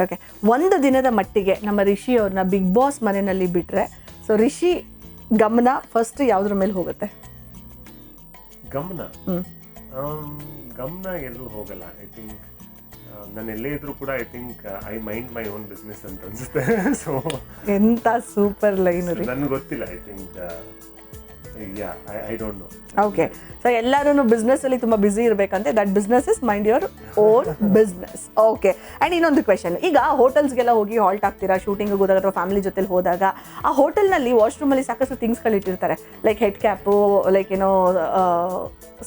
Okay, ಒಂದು ದಿನದ ಮಟ್ಟಿಗೆ ನಮ್ಮ ರಿಷಿ ಅವ್ರನ್ನ ಬಿಗ್ ಬಾಸ್ ಮನೆಯಲ್ಲಿ ಬಿಟ್ರೆ, ಸೊ ರಿಷಿ ಗಮನ ಫಸ್ಟ್ ಯಾವ್ದ್ರ ಮೇಲೆ ಹೋಗುತ್ತೆ? ಗಮನ ಗಮನ ಎಲ್ಲೂ ಹೋಗಲ್ಲ. ಐ ಥಿಂಕ್ ನಾನು ಎಲ್ಲೇ ಇದ್ರು ಕೂಡ I think I mind my own business ಅಂತ ಅನ್ಸುತ್ತೆ. ಸೊ ಎಂತ ಸೂಪರ್ ಲೈನ್ ರೀ. ನನ್ಗೆ ಗೊತ್ತಿಲ್ಲ. I think I don't know. Okay, so ಎಲ್ಲರೂ ಬಿಸ್ನೆಸ್ ಅಲ್ಲಿ ತುಂಬಾ ಬಿಸಿ ಇರಬೇಕಂತೆ. That business is mind your own business. Okay, and ಇನ್ನೊಂದು ಕ್ವೆಶನ್, ಈಗ ಹೋಟೆಲ್ಸ್ಗೆಲ್ಲ ಹೋಗಿ ಹಾಲ್ಟ್ ಆಗ್ತೀರಾ, ಶೂಟಿಂಗ್ ಹೋದಾಗ ಅಥವಾ ಫ್ಯಾಮಿಲಿ ಜೊತೆಲಿ ಹೋದಾಗ, ಆ ಹೋಟೆಲ್ನಲ್ಲಿ ವಾಶ್ರೂಮಲ್ಲಿ ಸಾಕಷ್ಟು ಥಿಂಗ್ಸ್ಗಳು ಇಟ್ಟಿರ್ತಾರೆ, ಲೈಕ್ ಹೆಡ್ ಕ್ಯಾಪು, ಲೈಕ್ ಏನೋ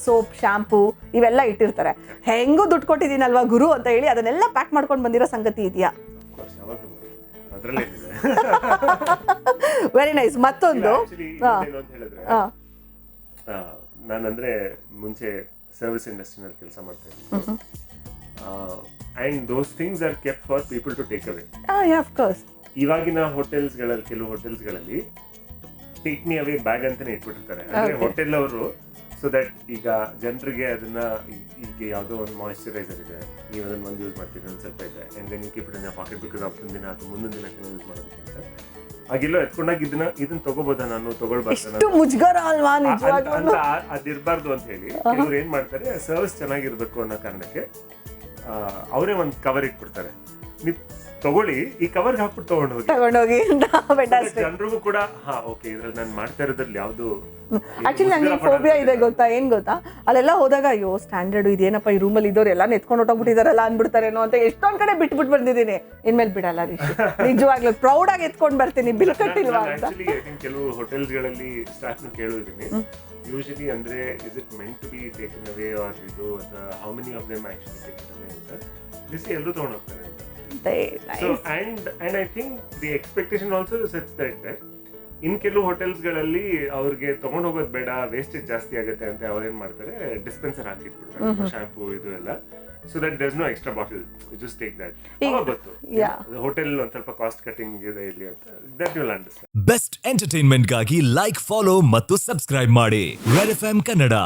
ಸೋಪ್, ಶಾಂಪೂ ಇವೆಲ್ಲ ಇಟ್ಟಿರ್ತಾರೆ. ಹೆಂಗೂ ದುಡ್ಡು ಕೊಟ್ಟಿದ್ದೀನಲ್ವಾ ಗುರು ಅಂತ ಹೇಳಿ ಅದನ್ನೆಲ್ಲ ಪ್ಯಾಕ್ ಮಾಡ್ಕೊಂಡು ಬಂದಿರೋ ಸಂಗತಿ ಇದೆಯಾ? Very nice. ಮತ್ತೊಂದು ನಾನಂದ್ರೆ ಮುಂಚೆ ಸರ್ವಿಸ್ ಇಂಡಸ್ಟ್ರಿನಲ್ಲಿ ಕೆಲಸ ಮಾಡ್ತಾ ಇದ್ದೀನಿ. And those things are kept for people to take away. Of course. ಇವಾಗಿನ ಹೋಟೆಲ್ಸ್ಗಳಲ್ಲಿ, ಕೆಲವು ಹೋಟೆಲ್ಸ್ಗಳಲ್ಲಿ ಟೇಕ್ ಮಿ ಅವೇ ಬ್ಯಾಗ್ ಅಂತಾನೆ ಇಟ್ಬಿಟ್ಟಿರ್ತಾರೆ. ಅಂದ್ರೆ ಹೋಟೆಲ್ ಅವರು, ಸೊ ದಟ್ ಈಗ ಜನರಿಗೆ ಅದನ್ನ, ಈಗ ಯಾವುದೋ ಒಂದು ಮಾಯಿಶ್ಚರೈಸರ್ ಇದೆ, ನೀವು ಅದನ್ನ ಒಂದು ಯೂಸ್ ಮಾಡ್ತೀರಿ, ಒಂದು ಸ್ವಲ್ಪ ಇದೆ, and then you keep it in your pocket because ಅವತ್ತಿನ ದಿನ ಅಥವಾ ಮುಂದಿನ ದಿನಕ್ಕೆ ಯೂಸ್ ಮಾಡೋದಕ್ಕೆ ಅಂತ. ಹಾಗೆಲ್ಲೋ ಎತ್ಕೊಂಡಾಗ ಇದನ್ನ ತಗೋಬೋದಾ, ನಾನು ತಗೊಳ್ಬಾರ್ದು, ಮುಜುಗರ ಅಲ್ವಾ ನಿಜವಾಗ್ಲೂ ಅಂತ ಅದಿರ್ಬಾರ್ದು ಅಂತ ಹೇಳಿ ಇವ್ರು ಏನ್ ಮಾಡ್ತಾರೆ, ಸರ್ವಿಸ್ ಚೆನ್ನಾಗಿರ್ಬೇಕು ಅನ್ನೋ ಕಾರಣಕ್ಕೆ ಅವರೇ ಒಂದು ಕವರ್ ಇಟ್ಬಿಡ್ತಾರೆ. ನೀವು ತಗೊಳ್ಳಿ, ಈ ಕವರ್ಗೆ ಹಾಕ್ಬಿಟ್ಟು ತಗೊಂಡೋಗಿ ಜನರಿಗೂ ಕೂಡ ಓಕೆ ಇದ್ರಲ್ಲಿ ನಾನು ಮಾಡ್ತಾ ಇರೋದ್ರಲ್ಲಿ ಯಾವ್ದು. ಆಕ್ಚುಲಿ ನಂಗೆ ಫೋಬಿಯಾ ಇದೆ ಗೊತ್ತಾ, ಏನ್ ಗೊತ್ತಾ, ಅಲ್ಲೆಲ್ಲ ಹೋದಾಗ ಅಯ್ಯೋ ಸ್ಟ್ಯಾಂಡರ್ಡ್ ಇದೇನಪ್ಪ, ಈ ರೂಮಲ್ಲಿ ಇದ್ದವ್ರು ಎಲ್ಲ ನೆತ್ಕೊಂಡು ಹೊಟ್ಟೋಗ್ಬಿಟ್ಟಿದಾರಲ್ಲ ಅನ್ಬಿಡ್ತಾರೇನೋ ಅಂತ ಎಷ್ಟೊಂದ್ ಕಡೆ ಬಿಟ್ಬಿಟ್ಟು ಬಂದಿದ್ದೀನಿ. ಇನ್ಮೇಲೆ ಬಿಡಲ್ಲ ರೀ, ನಿಜವಾಗ್ಲೂ ಪ್ರೌಡ್ ಆಗಿ ಎತ್ಕೊಂಡ್ ಬರ್ತೀನಿ, ಬಿಲ್ ಕಟ್ಟಿಲ್ವಾ ಅಂತ. ಕೆಲವು ಹೋಟೆಲ್ಸ್ಗಳಲ್ಲಿ ಸ್ಟಾಫ್ನ ಕೇಳಿದ್ದೀನಿ, ಯೂಶಲಿ ಅಂದ್ರೆ is it meant to be taken away or ಇದು, ಅಥವಾ how many of them actually taken away ಅಂತ ಬಿಸಿ ಎಲ್ಲರೂ ತಗೊಂಡು ಹೋಗ್ತಾರೆ ಅಂತ. So and I think the expectation also is such that ಇನ್ ಕೆಲವು ಹೋಟೆಲ್ಸ್ಗಳಲ್ಲಿ ಅವ್ರಿಗೆ ತಗೊಂಡು ಹೋಗೋದು ಬೇಡ, ವೇಸ್ಟೇಜ್ ಜಾಸ್ತಿ ಆಗುತ್ತೆ ಅಂತ ಅವ್ರು ಏನ್ ಮಾಡ್ತಾರೆ, ಡಿಸ್ಪೆನ್ಸರ್ ಹಾಕಿಟ್ಬಿಡ್ತಾರೆ ಶಾಂಪೂ ಇದು ಎಲ್ಲ. So that there's no extra bottle, just take that. ಅವಾಗ ಗೊತ್ತು ಹೋಟೆಲ್ ಒಂದ್ ಸ್ವಲ್ಪ ಕಾಸ್ಟ್ ಕಟಿಂಗ್ ಇದೆ ಇಲ್ಲಿ ಅಂತ. That will understand. Best entertainment ಗಾಗಿ ಲೈಕ್, ಫಾಲೋ ಮತ್ತು ಸಬ್ಸ್ಕ್ರೈಬ್ ಮಾಡಿ ರೆಡ್ ಎಫ್ಎಂ ಕನ್ನಡ.